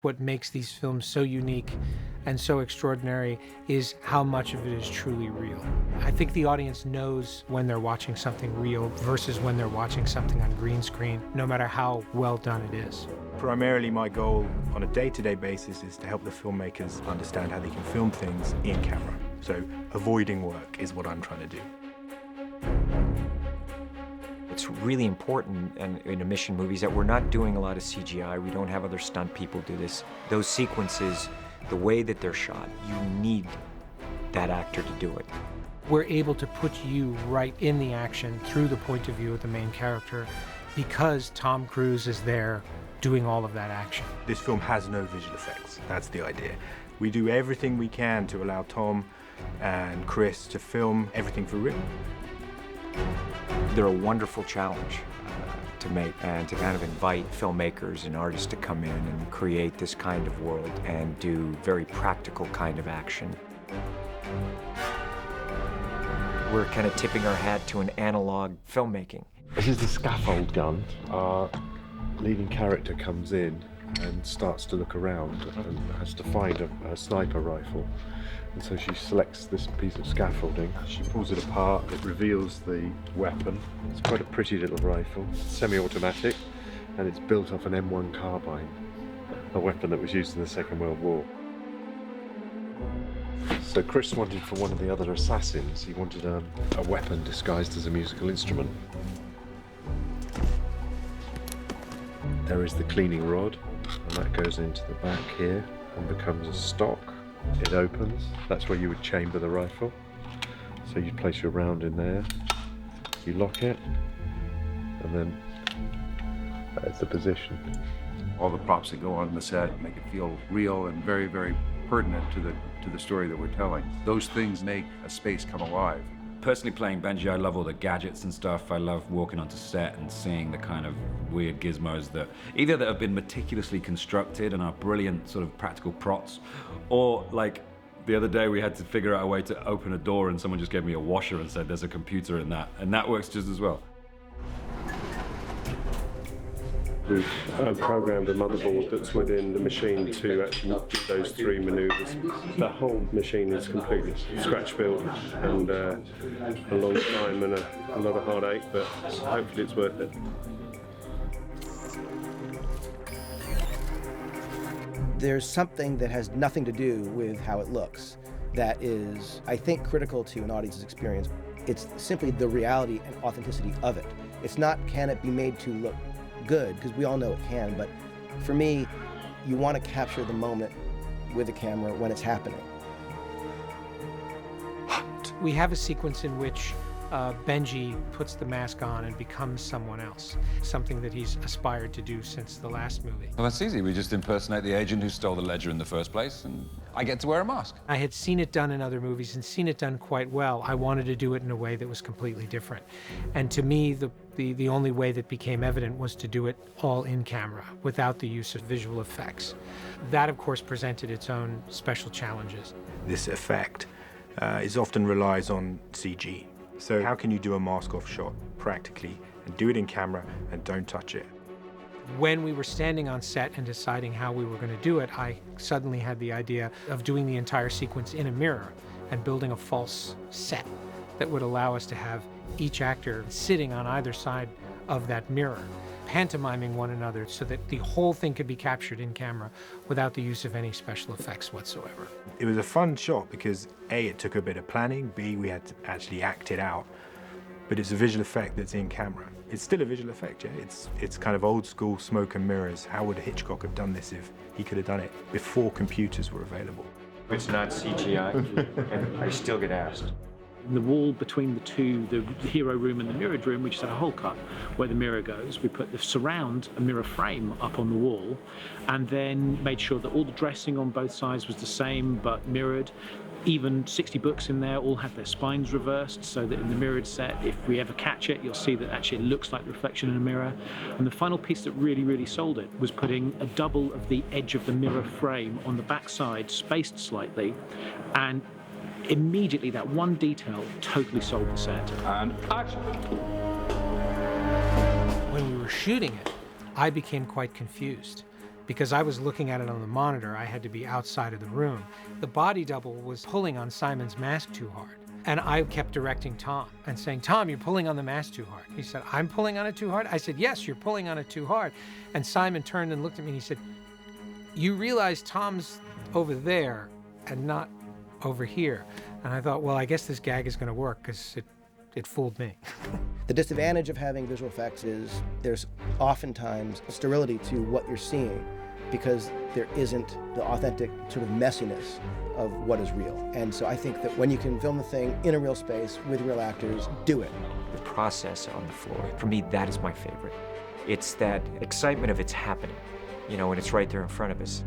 What makes these films so unique and so extraordinary is how much of it is truly real. I think the audience knows when they're watching something real versus when they're watching something on green screen, no matter how well done it is. Primarily, my goal on a day-to-day basis is to help the filmmakers understand how they can film things in camera. So avoiding work is what I'm trying to do. It's really important in mission movies that we're not doing a lot of CGI. We don't have other stunt people do this. Those sequences, the way that they're shot, you need that actor to do it. We're able to put you right in the action through the point of view of the main character because Tom Cruise is there doing all of that action. This film has no visual effects. That's the idea. We do everything we can to allow Tom and Chris to film everything for real. They're a wonderful challenge to make and to kind of invite filmmakers and artists to come in and create this kind of world and do very practical kind of action. We're kind of tipping our hat to an analog filmmaking. This is the scaffold gun. Our leading character comes in and starts to look around and has to find a sniper rifle. And so she selects this piece of scaffolding. She pulls it apart, it reveals the weapon. It's quite a pretty little rifle, semi-automatic, and it's built off an M1 carbine, a weapon that was used in the Second World War. So Chris wanted for one of the other assassins, he wanted a weapon disguised as a musical instrument. There is the cleaning rod, and that goes into the back here and becomes a stock. It opens, that's where you would chamber the rifle. So you place your round in there, you lock it, and then that's the position. All the props that go on the set make it feel real and very, very pertinent to the story that we're telling. Those things make a space come alive. Personally playing Benji, I love all the gadgets and stuff. I love walking onto set and seeing the kind of weird gizmos that either that have been meticulously constructed and are brilliant sort of practical props, or like the other day we had to figure out a way to open a door and someone just gave me a washer and said there's a computer in that, and that works just as well. We've programmed a motherboard that's within the machine to actually do those three maneuvers. The whole machine is completely scratch built and a long time and a lot of heartache, but hopefully it's worth it. There's something that has nothing to do with how it looks that is, I think, critical to an audience's experience. It's simply the reality and authenticity of it. It's not, can it be made to look good, because we all know it can, but for me, you want to capture the moment with the camera when it's happening. We have a sequence in which Benji puts the mask on and becomes someone else, something that he's aspired to do since the last movie. Well, that's easy. We just impersonate the agent who stole the ledger in the first place, and I get to wear a mask. I had seen it done in other movies and seen it done quite well. I wanted to do it in a way that was completely different. And to me, the only way that became evident was to do it all in camera, without the use of visual effects. That, of course, presented its own special challenges. This effect is often relies on CG. So how can you do a mask-off shot practically and do it in camera and don't touch it? When we were standing on set and deciding how we were going to do it, I suddenly had the idea of doing the entire sequence in a mirror and building a false set that would allow us to have each actor sitting on either side of that mirror, pantomiming one another so that the whole thing could be captured in camera without the use of any special effects whatsoever. It was a fun shot because A, it took a bit of planning, B, we had to actually act it out, but it's a visual effect that's in camera. It's still a visual effect, yeah? It's kind of old school smoke and mirrors. How would Hitchcock have done this if he could have done it before computers were available? It's not CGI, and I still get asked. The wall between the two, the hero room and the mirrored room, we just had a hole cut where the mirror goes. We put the surround, a mirror frame up on the wall, and then made sure that all the dressing on both sides was the same but mirrored. Even 60 books in there all have their spines reversed, so that in the mirrored set, if we ever catch it, you'll see that actually it looks like the reflection in a mirror. And the final piece that really, really sold it was putting a double of the edge of the mirror frame on the back side, spaced slightly, and immediately that one detail totally sold the set. And action! When we were shooting it, I became quite confused because I was looking at it on the monitor, I had to be outside of the room. The body double was pulling on Simon's mask too hard. And I kept directing Tom and saying, Tom, you're pulling on the mask too hard. He said, I'm pulling on it too hard? I said, yes, you're pulling on it too hard. And Simon turned and looked at me and he said, you realize Tom's over there and not over here. And I thought, well, I guess this gag is going to work because it fooled me. The disadvantage of having visual effects is there's oftentimes a sterility to what you're seeing because there isn't the authentic sort of messiness of what is real. And so I think that when you can film the thing in a real space with real actors, do it. The process on the floor, for me, that is my favorite. It's that excitement of it's happening, you know, when it's right there in front of us.